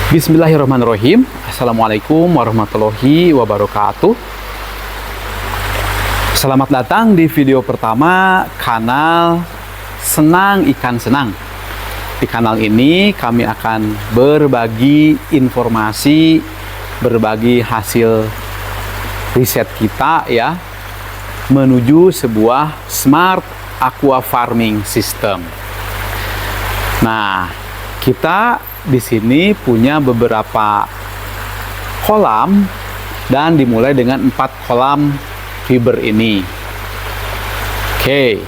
Bismillahirrahmanirrahim. Assalamualaikum warahmatullahi wabarakatuh. Selamat datang di video pertama kanal Senang Ikan Senang. Di kanal ini kami akan berbagi informasi, berbagi hasil riset kita ya, menuju sebuah smart aqua farming system. Nah, kita di sini punya beberapa kolam dan dimulai dengan 4 kolam fiber ini. Oke,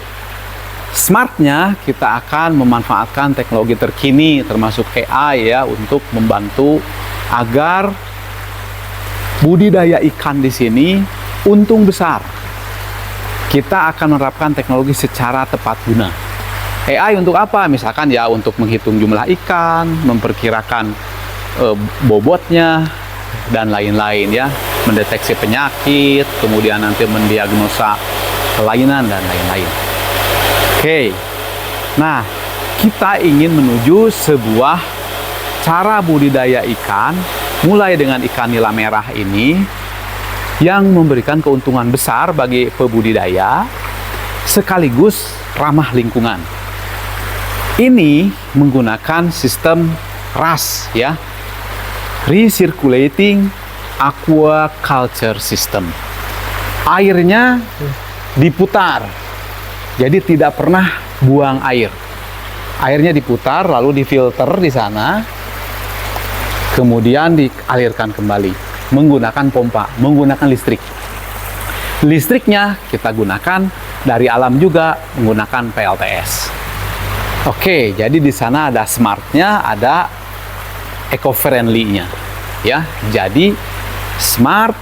smartnya kita akan memanfaatkan teknologi terkini termasuk AI ya untuk membantu agar budidaya ikan di sini untung besar. Kita akan menerapkan teknologi secara tepat guna. AI untuk apa? Misalkan ya untuk menghitung jumlah ikan, memperkirakan bobotnya, dan lain-lain ya. Mendeteksi penyakit, kemudian nanti mendiagnosa kelainan, dan lain-lain. Oke, nah kita ingin menuju sebuah cara budidaya ikan, mulai dengan ikan nila merah ini, yang memberikan keuntungan besar bagi pembudidaya, sekaligus ramah lingkungan. Ini menggunakan sistem RAS ya, Recirculating Aquaculture System. Airnya diputar, jadi tidak pernah buang air. Airnya diputar lalu difilter di sana, kemudian dialirkan kembali menggunakan pompa, menggunakan listrik. Listriknya kita gunakan dari alam juga menggunakan PLTS. Oke, jadi di sana ada smartnya, ada eco-friendly-nya, ya. Jadi smart,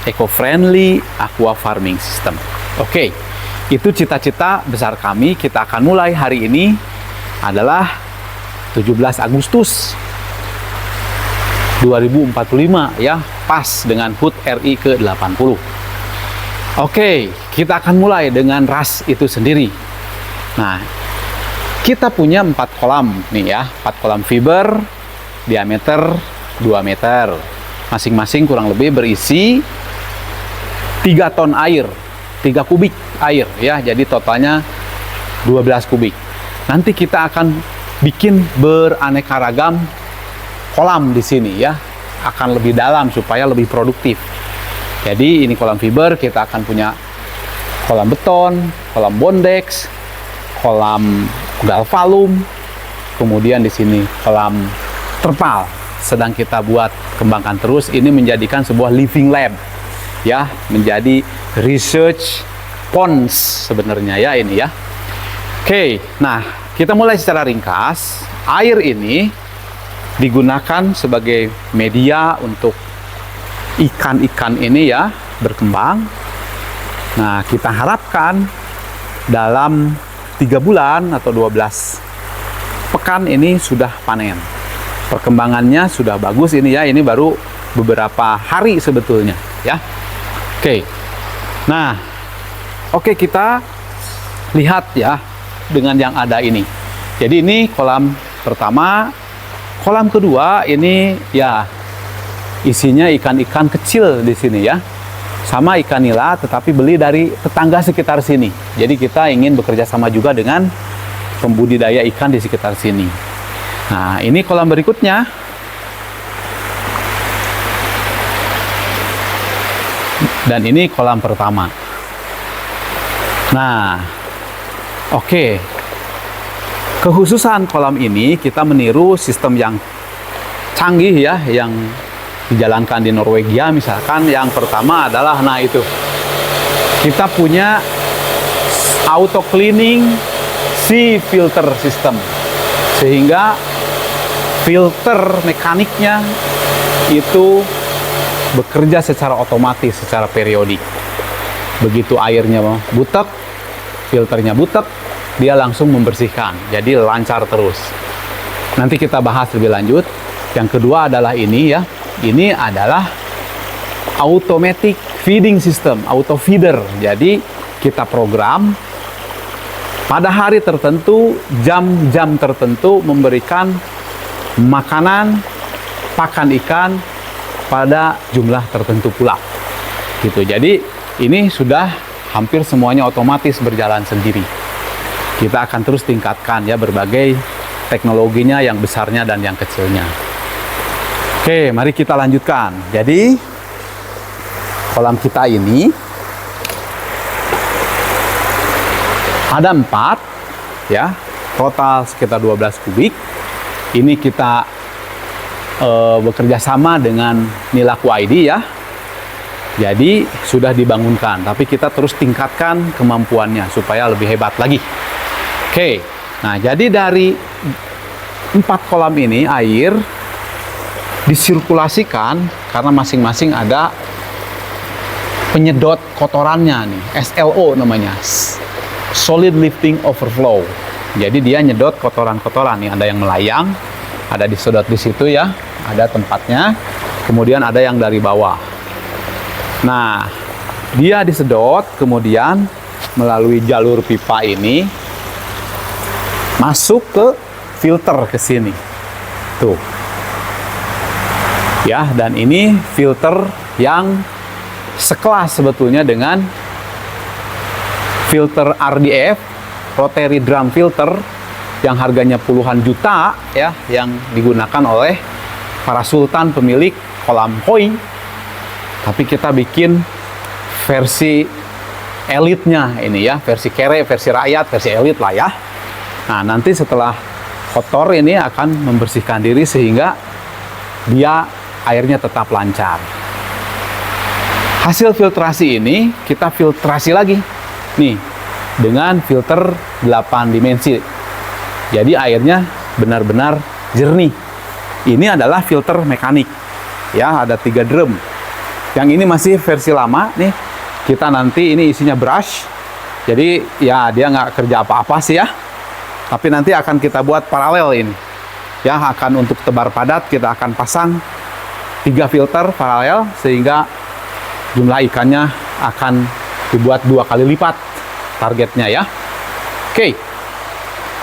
eco-friendly aqua farming system. Oke, itu cita-cita besar kami. Kita akan mulai hari ini adalah 17 Agustus 2045 ya, pas dengan HUT RI ke-80. Oke, kita akan mulai dengan RAS itu sendiri. Nah, kita punya 4 kolam nih ya, 4 kolam fiber diameter 2 meter. Masing-masing kurang lebih berisi 3 ton air, 3 kubik air ya. Jadi totalnya 12 kubik. Nanti kita akan bikin beraneka ragam kolam di sini ya. Akan lebih dalam supaya lebih produktif. Jadi ini kolam fiber, kita akan punya kolam beton, kolam bondex, kolam galvalum, kemudian di sini kolam terpal. Sedang kita buat kembangkan terus. Ini menjadikan sebuah living lab, ya, menjadi research ponds sebenarnya ya ini ya. Oke, nah kita mulai secara ringkas. Air ini digunakan sebagai media untuk ikan-ikan ini ya berkembang. Nah, kita harapkan dalam 3 bulan atau 12 pekan ini sudah panen. Perkembangannya sudah bagus ini ya. Ini baru beberapa hari sebetulnya ya. Oke. Nah, oke, kita lihat ya dengan yang ada ini. Jadi ini kolam pertama. Kolam kedua ini ya isinya ikan-ikan kecil di sini ya. Sama ikan nila, tetapi beli dari tetangga sekitar sini. Jadi kita ingin bekerja sama juga dengan pembudidaya ikan di sekitar sini. Nah, ini kolam berikutnya. Dan ini kolam pertama. Nah, oke. Kekhususan kolam ini kita meniru sistem yang canggih ya, yang dijalankan di Norwegia misalkan. Yang pertama adalah, nah itu, kita punya auto cleaning sea filter system, sehingga filter mekaniknya itu bekerja secara otomatis, secara periodik. Begitu airnya butek, filternya butek, dia langsung membersihkan, jadi lancar terus. Nanti kita bahas lebih lanjut. Yang kedua adalah ini ya. Ini adalah automatic feeding system, auto feeder. Jadi kita program pada hari tertentu, jam-jam tertentu memberikan makanan pakan ikan pada jumlah tertentu pula. Gitu. Jadi ini sudah hampir semuanya otomatis berjalan sendiri. Kita akan terus tingkatkan ya berbagai teknologinya, yang besarnya dan yang kecilnya. Oke, mari kita lanjutkan. Jadi kolam kita ini ada 4 ya, total sekitar 12 kubik. Ini kita bekerja sama dengan Nilaku ID ya. Jadi sudah dibangunkan, tapi kita terus tingkatkan kemampuannya supaya lebih hebat lagi. Oke, nah jadi dari 4 kolam ini air disirkulasikan karena masing-masing ada penyedot kotorannya nih, SLO namanya, Solid Lifting Overflow. Jadi dia nyedot kotoran-kotoran nih, ada yang melayang, ada disedot di situ ya, ada tempatnya, kemudian ada yang dari bawah. Nah, dia disedot, kemudian melalui jalur pipa ini masuk ke filter ke sini. Tuh. Ya, dan ini filter yang sekelas sebetulnya dengan filter RDF, rotary drum filter, yang harganya puluhan juta ya, yang digunakan oleh para sultan pemilik kolam koi. Tapi kita bikin versi elitnya ini ya, versi kere, versi rakyat, versi elit lah ya. Nah, nanti setelah kotor ini akan membersihkan diri sehingga dia airnya tetap lancar. Hasil filtrasi ini kita filtrasi lagi nih dengan filter 8 dimensi. Jadi airnya benar-benar jernih. Ini adalah filter mekanik. Ya, ada 3 drum. Yang ini masih versi lama nih. Kita nanti ini isinya brush. Jadi ya dia nggak kerja apa-apa sih ya. Tapi nanti akan kita buat paralel ini. Ya, akan untuk tebar padat kita akan pasang 3 filter paralel sehingga jumlah ikannya akan dibuat 2 kali lipat targetnya ya. Oke.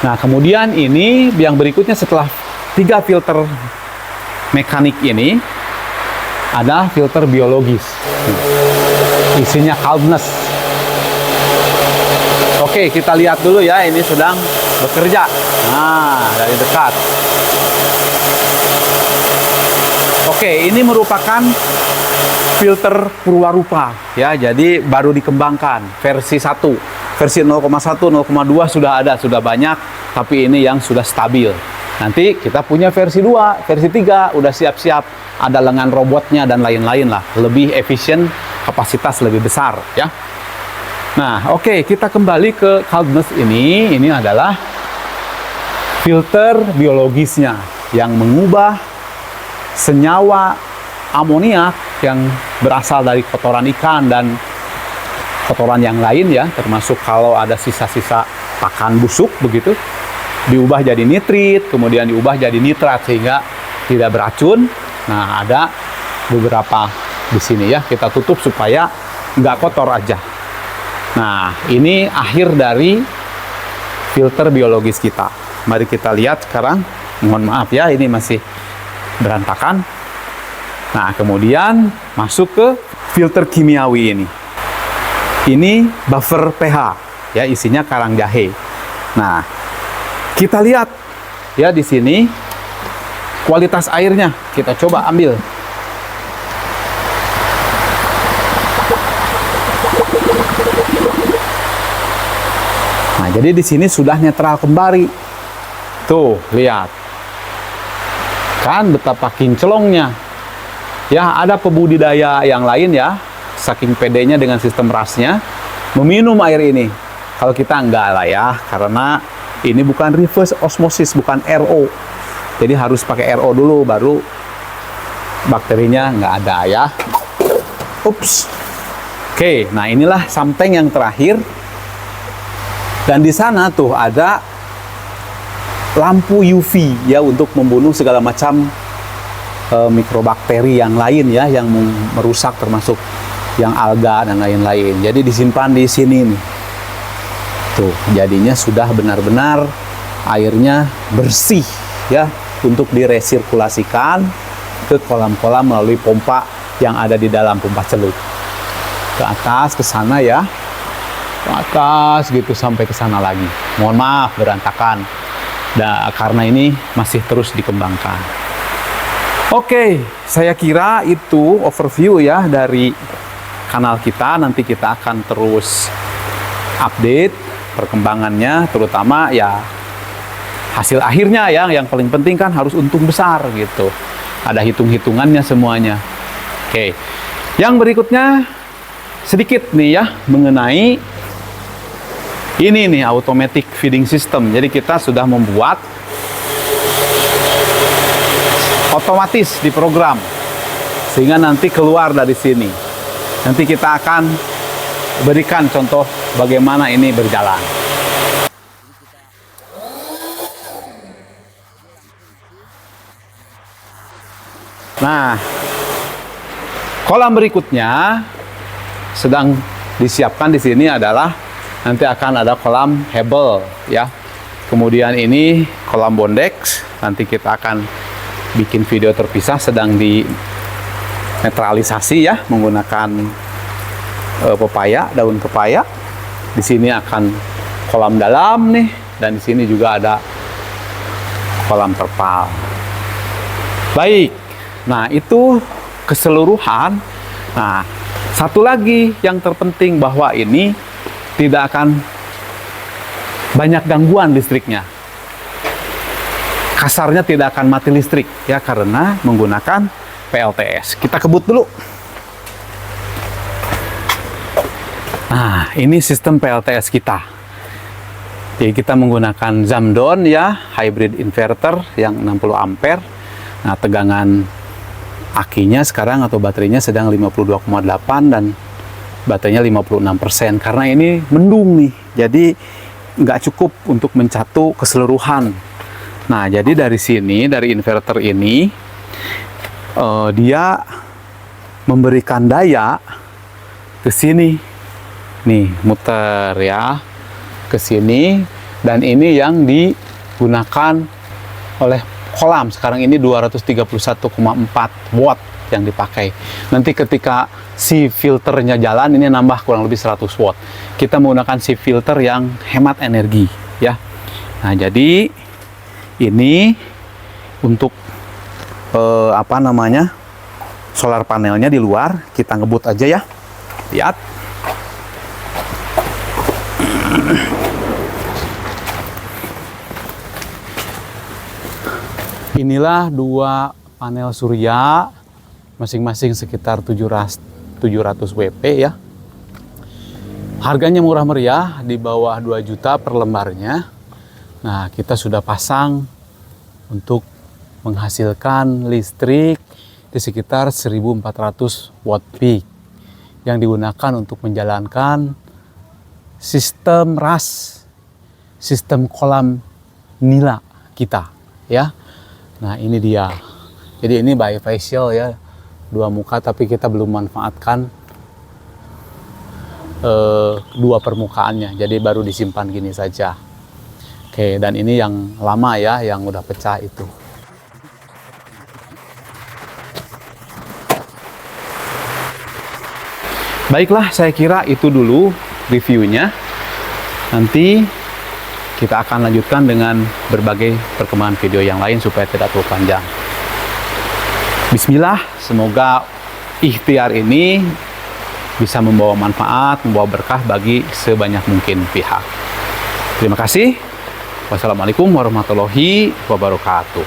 Nah, kemudian ini yang berikutnya setelah 3 filter mekanik ini ada filter biologis. Isinya calmness. Oke, kita lihat dulu ya, ini sedang bekerja. Nah, dari dekat. Oke, ini merupakan filter purwarupa ya, jadi baru dikembangkan versi 1. Versi 0,1, 0,2 sudah ada, sudah banyak, tapi ini yang sudah stabil. Nanti kita punya versi 2, versi 3 udah siap-siap, ada lengan robotnya dan lain-lain lah, lebih efisien, kapasitas lebih besar ya. Nah, oke, kita kembali ke calmness ini adalah filter biologisnya yang mengubah senyawa amoniak yang berasal dari kotoran ikan dan kotoran yang lain ya, termasuk kalau ada sisa-sisa pakan busuk begitu, diubah jadi nitrit, kemudian diubah jadi nitrat sehingga tidak beracun. Nah, ada beberapa di sini ya, kita tutup supaya nggak kotor aja. Nah, ini akhir dari filter biologis kita. Mari kita lihat sekarang. Mohon maaf ya, ini masih berantakan. Nah, kemudian masuk ke filter kimiawi ini. Ini buffer pH, ya, isinya karang jahe. Nah, kita lihat ya di sini kualitas airnya. Kita coba ambil. Nah, jadi di sini sudah netral kembali. Tuh, lihat. Kan betapa kinclongnya. Ya, ada pembudidaya yang lain ya, saking pedenya dengan sistem rasnya, meminum air ini. Kalau kita enggak lah ya, karena ini bukan reverse osmosis, bukan RO. Jadi harus pakai RO dulu, baru bakterinya nggak ada ya. Ups. Oke, nah inilah something yang terakhir. Dan di sana tuh ada lampu UV ya untuk membunuh segala macam mikrobakteri yang lain ya, yang merusak termasuk yang alga dan lain-lain. Jadi disimpan di sini nih. Tuh, jadinya sudah benar-benar airnya bersih ya untuk diresirkulasikan ke kolam-kolam melalui pompa yang ada di dalam pompa celup. Ke atas, ke sana ya. Ke atas gitu sampai ke sana lagi. Mohon maaf berantakan. Karena ini masih terus dikembangkan. Oke, saya kira itu overview ya dari kanal kita. Nanti kita akan terus update perkembangannya, terutama ya hasil akhirnya ya, yang paling penting kan harus untung besar gitu. Ada hitung-hitungannya semuanya. Oke, yang berikutnya sedikit nih ya mengenai ini nih automatic feeding system. Jadi kita sudah membuat otomatis di program sehingga nanti keluar dari sini. Nanti kita akan berikan contoh bagaimana ini berjalan. Nah, kolam berikutnya sedang disiapkan di sini adalah nanti akan ada kolam hebel ya. Kemudian ini kolam bondex. Nanti kita akan bikin video terpisah, sedang di netralisasi ya menggunakan pepaya, daun pepaya. Di sini akan kolam dalam nih, dan di sini juga ada kolam terpal. Baik, nah itu keseluruhan. Nah, satu lagi yang terpenting bahwa ini tidak akan banyak gangguan listriknya. Kasarnya tidak akan mati listrik ya karena menggunakan PLTS. Kita kebut dulu. Nah, ini sistem PLTS kita. Jadi kita menggunakan Zamdon ya, hybrid inverter yang 60 ampere. Nah, tegangan akinya sekarang atau baterainya sedang 52,8 dan baterainya 56%. Karena ini mendung nih, jadi nggak cukup untuk mencatu keseluruhan. Nah, jadi dari sini, dari inverter ini, dia memberikan daya ke sini. Nih, muter ya, ke sini. Dan ini yang digunakan oleh kolam. Sekarang ini 231,4 watt yang dipakai. Nanti ketika si filternya jalan, ini nambah kurang lebih 100 watt. Kita menggunakan si filter yang hemat energi ya. Nah, jadi ini untuk apa namanya, solar panelnya di luar. Kita ngebut aja ya, lihat. Inilah dua panel surya, masing-masing sekitar 700 WP ya. Harganya murah meriah, di bawah 2 juta per lembarnya. Nah, kita sudah pasang untuk menghasilkan listrik di sekitar 1400 watt peak yang digunakan untuk menjalankan sistem RAS, sistem kolam nila kita ya. Nah, ini dia. Jadi ini bifacial ya, dua muka, tapi kita belum manfaatkan dua permukaannya. Jadi baru disimpan gini saja. Oke, dan ini yang lama ya, yang udah pecah itu. Baiklah, saya kira itu dulu reviewnya. Nanti kita akan lanjutkan dengan berbagai perkembangan video yang lain supaya tidak terlalu panjang. Bismillah, semoga ikhtiar ini bisa membawa manfaat, membawa berkah bagi sebanyak mungkin pihak. Terima kasih. Wassalamualaikum warahmatullahi wabarakatuh.